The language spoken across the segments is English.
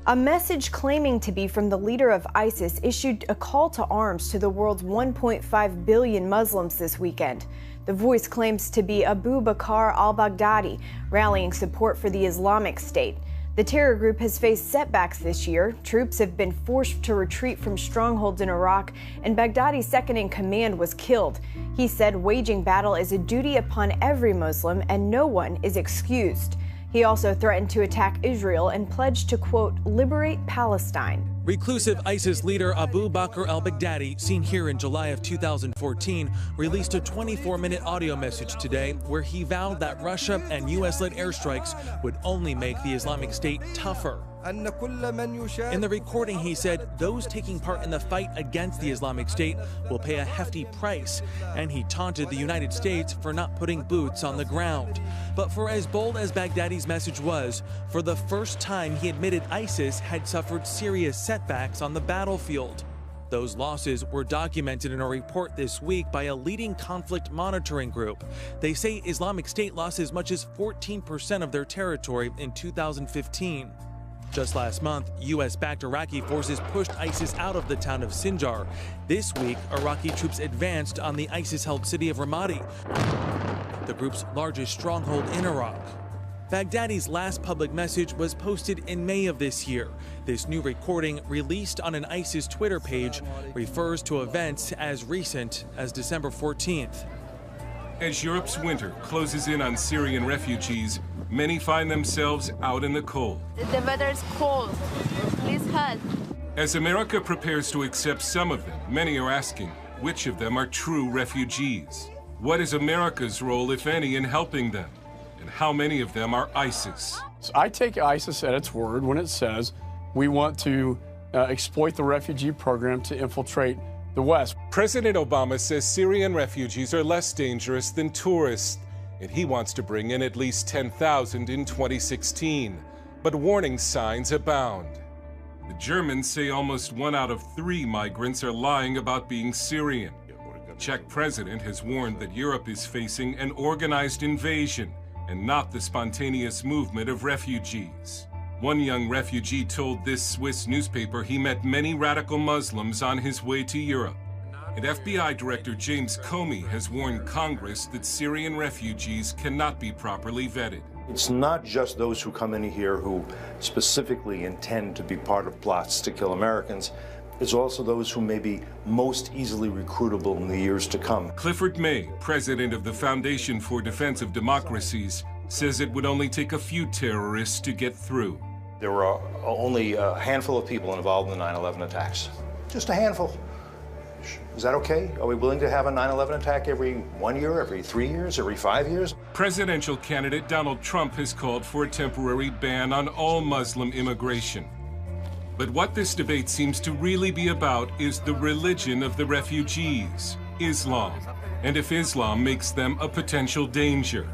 A message claiming to be from the leader of ISIS issued a call to arms to the world's 1.5 billion Muslims this weekend. The voice claims to be Abu Bakr al-Baghdadi, rallying support for the Islamic State. The terror group has faced setbacks this year. Troops have been forced to retreat from strongholds in Iraq, and Baghdadi's second-in-command was killed. He said waging battle is a duty upon every Muslim, and no one is excused. He also threatened to attack Israel and pledged to, quote, liberate Palestine. Reclusive ISIS leader Abu Bakr al-Baghdadi, seen here in July of 2014, released a 24-minute audio message today where he vowed that Russia and U.S.-led airstrikes would only make the Islamic State tougher. In the recording, he said those taking part in the fight against the Islamic State will pay a hefty price, and he taunted the United States for not putting boots on the ground. But for as bold as Baghdadi's message was, for the first time he admitted ISIS had suffered serious setbacks on the battlefield. Those losses were documented in a report this week by a leading conflict monitoring group. They say Islamic State lost as much as 14% of their territory in 2015. Just last month, U.S.-backed Iraqi forces pushed ISIS out of the town of Sinjar. This week, Iraqi troops advanced on the ISIS-held city of Ramadi, the group's largest stronghold in Iraq. Baghdadi's last public message was posted in May of this year. This new recording, released on an ISIS Twitter page, refers to events as recent as December 14th. As Europe's winter closes in on Syrian refugees, many find themselves out in the cold. The weather is cold. Please help. As America prepares to accept some of them, many are asking which of them are true refugees. What is America's role, if any, in helping them? And how many of them are ISIS? So I take ISIS at its word when it says we want to exploit the refugee program to infiltrate the West. President Obama says Syrian refugees are less dangerous than tourists, and he wants to bring in at least 10,000 in 2016. But warning signs abound. The Germans say almost 1 out of 3 migrants are lying about being Syrian. The Czech president has warned that Europe is facing an organized invasion and not the spontaneous movement of refugees. One young refugee told this Swiss newspaper he met many radical Muslims on his way to Europe. And FBI Director James Comey has warned Congress that Syrian refugees cannot be properly vetted. It's not just those who come in here who specifically intend to be part of plots to kill Americans. It's also those who may be most easily recruitable in the years to come. Clifford May, president of the Foundation for Defense of Democracies, says it would only take a few terrorists to get through. There were only a handful of people involved in the 9/11 attacks. Just a handful. Is that okay? Are we willing to have a 9/11 attack every 1 year, every 3 years, every 5 years? Presidential candidate Donald Trump has called for a temporary ban on all Muslim immigration. But what this debate seems to really be about is the religion of the refugees, Islam, and if Islam makes them a potential danger.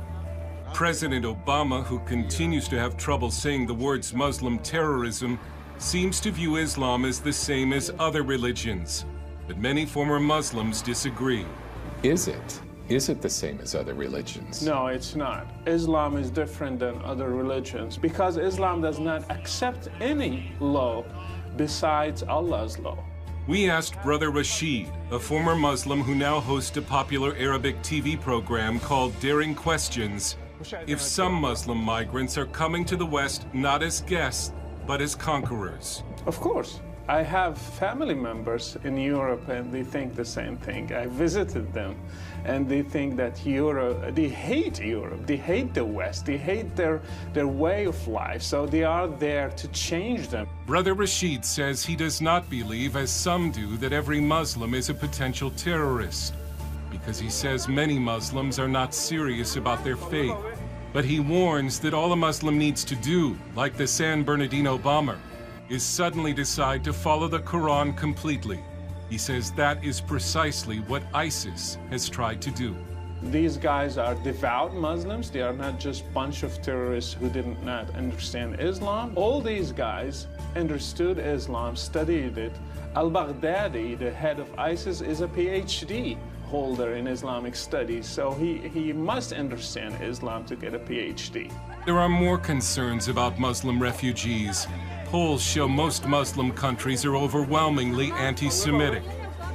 President Obama, who continues to have trouble saying the words Muslim terrorism, seems to view Islam as the same as other religions. But many former Muslims disagree. Is it? Is it the same as other religions? No, it's not. Islam is different than other religions because Islam does not accept any law besides Allah's law. We asked Brother Rashid, a former Muslim who now hosts a popular Arabic TV program called Daring Questions, if some Muslim migrants are coming to the West not as guests, but as conquerors. Of course. I have family members in Europe and they think the same thing. I visited them and they think that Europe, they hate Europe, they hate the West, they hate their way of life, so they are there to change them. Brother Rashid says he does not believe, as some do, that every Muslim is a potential terrorist, because he says many Muslims are not serious about their faith. But he warns that all a Muslim needs to do, like the San Bernardino bomber, is suddenly decide to follow the Quran completely. He says that is precisely what ISIS has tried to do. These guys are devout Muslims. They are not just a bunch of terrorists who did not understand Islam. All these guys understood Islam, studied it. Al-Baghdadi, the head of ISIS, is a PhD holder in Islamic studies, so he must understand Islam to get a PhD. There are more concerns about Muslim refugees. Polls show most Muslim countries are overwhelmingly anti-Semitic.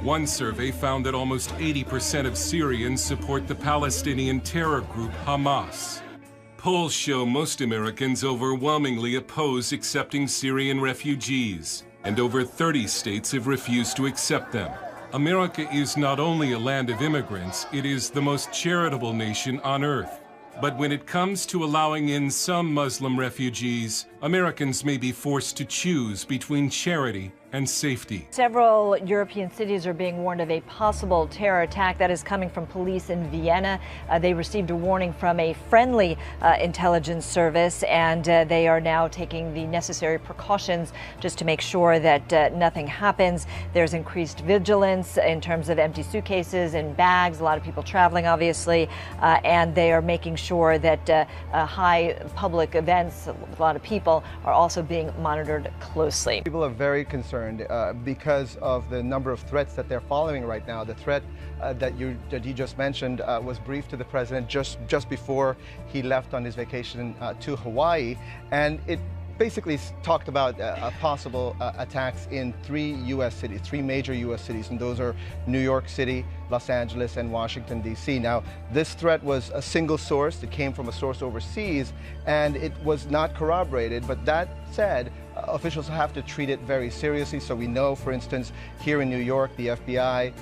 One survey found that almost 80% of Syrians support the Palestinian terror group Hamas. Polls show most Americans overwhelmingly oppose accepting Syrian refugees, and over 30 states have refused to accept them. America is not only a land of immigrants, it is the most charitable nation on earth. But when it comes to allowing in some Muslim refugees, Americans may be forced to choose between charity and safety. Several European cities are being warned of a possible terror attack that is coming from police in Vienna. They received a warning from a friendly intelligence service, and they are now taking the necessary precautions just to make sure that nothing happens. There's increased vigilance in terms of empty suitcases and bags, a lot of people traveling, obviously, and they are making sure that high public events, a lot of people, are also being monitored closely. People are very concerned because of the number of threats that they're following right now. The threat that you just mentioned was briefed to the president just before he left on his vacation to Hawaii, and it basically talked about possible attacks in three major U.S. cities, and those are New York City, Los Angeles, and Washington, D.C. Now, this threat was a single source. It came from a source overseas, and it was not corroborated. But that said, officials have to treat it very seriously. So we know, for instance, here in New York, the FBI,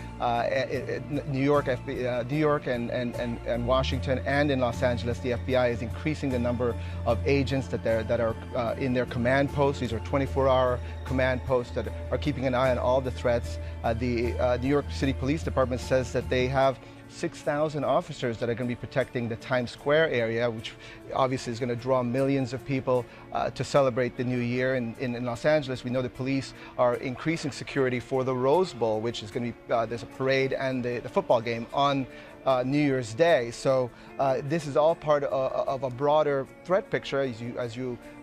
New York and Washington, and in Los Angeles, the FBI is increasing the number of agents that are in their command posts. These are 24-hour command posts that are keeping an eye on all the threats. The New York City Police Department says that they have 6,000 officers that are going to be protecting the Times Square area, which obviously is going to draw millions of people to celebrate the new year. In Los Angeles, we know the police are increasing security for the Rose Bowl, which is going to be, there's a parade and the football game on New Year's Day. So this is all part of a broader threat picture.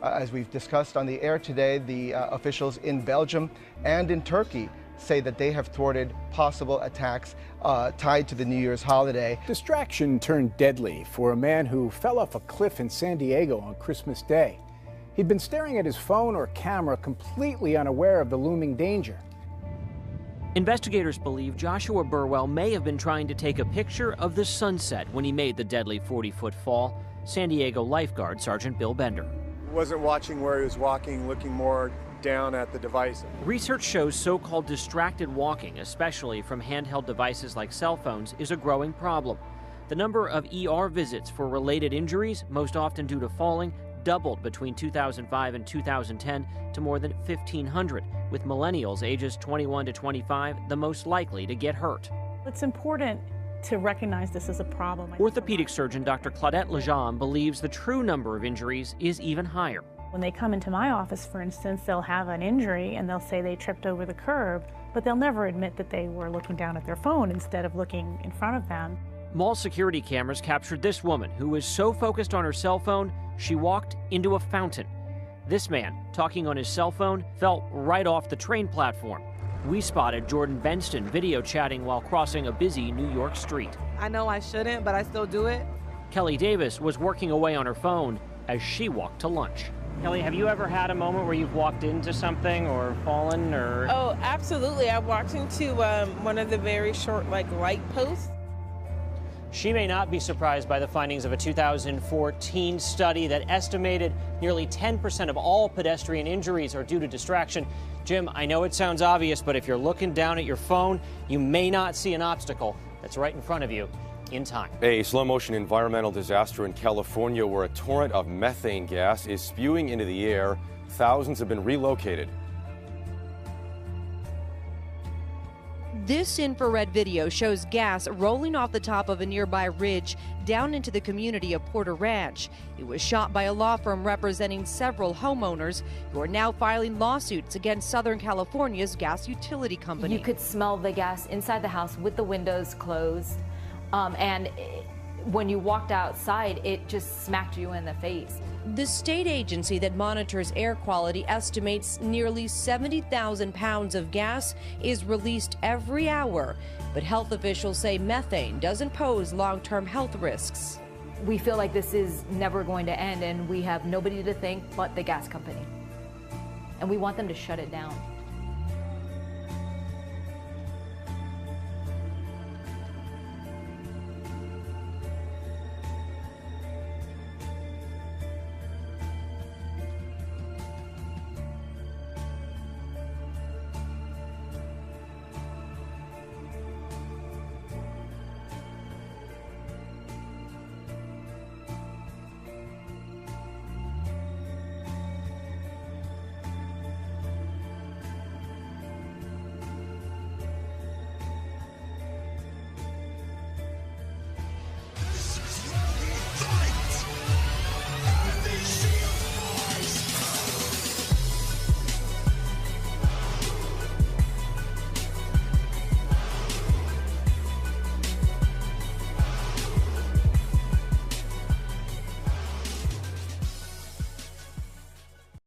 As we've discussed on the air today, the officials in Belgium and in Turkey say that they have thwarted possible attacks tied to the New Year's holiday. Distraction turned deadly for a man who fell off a cliff in San Diego on Christmas Day. He'd been staring at his phone or camera, completely unaware of the looming danger. Investigators believe Joshua Burwell may have been trying to take a picture of the sunset when he made the deadly 40-foot fall. San Diego lifeguard Sergeant Bill Bender. He wasn't watching where he was walking, looking more down at the device. Research shows so-called distracted walking, especially from handheld devices like cell phones, is a growing problem. The number of ER visits for related injuries, most often due to falling, doubled between 2005 and 2010 to more than 1,500, with millennials ages 21 to 25 the most likely to get hurt. It's important to recognize this as a problem. Orthopedic surgeon Dr. Claudette Lejean believes the true number of injuries is even higher. When they come into my office, for instance, they'll have an injury and they'll say they tripped over the curb, but they'll never admit that they were looking down at their phone instead of looking in front of them. Mall security cameras captured this woman who was so focused on her cell phone, she walked into a fountain. This man, talking on his cell phone, fell right off the train platform. We spotted Jordan Benston video chatting while crossing a busy New York street. I know I shouldn't, but I still do it. Kelly Davis was working away on her phone as she walked to lunch. Kelly, have you ever had a moment where you've walked into something or fallen or? Oh, absolutely. I walked into one of the very short light posts. She may not be surprised by the findings of a 2014 study that estimated nearly 10% of all pedestrian injuries are due to distraction. Jim, I know it sounds obvious, but if you're looking down at your phone, you may not see an obstacle that's right in front of you in time. A slow-motion environmental disaster in California where a torrent of methane gas is spewing into the air. Thousands have been relocated. This infrared video shows gas rolling off the top of a nearby ridge down into the community of Porter Ranch. It was shot by a law firm representing several homeowners who are now filing lawsuits against Southern California's gas utility company. You could smell the gas inside the house with the windows closed, and when you walked outside, it just smacked you in the face. The state agency that monitors air quality estimates nearly 70,000 pounds of gas is released every hour, but health officials say methane doesn't pose long-term health risks. We feel like this is never going to end, and we have nobody to thank but the gas company. and we want them to shut it down.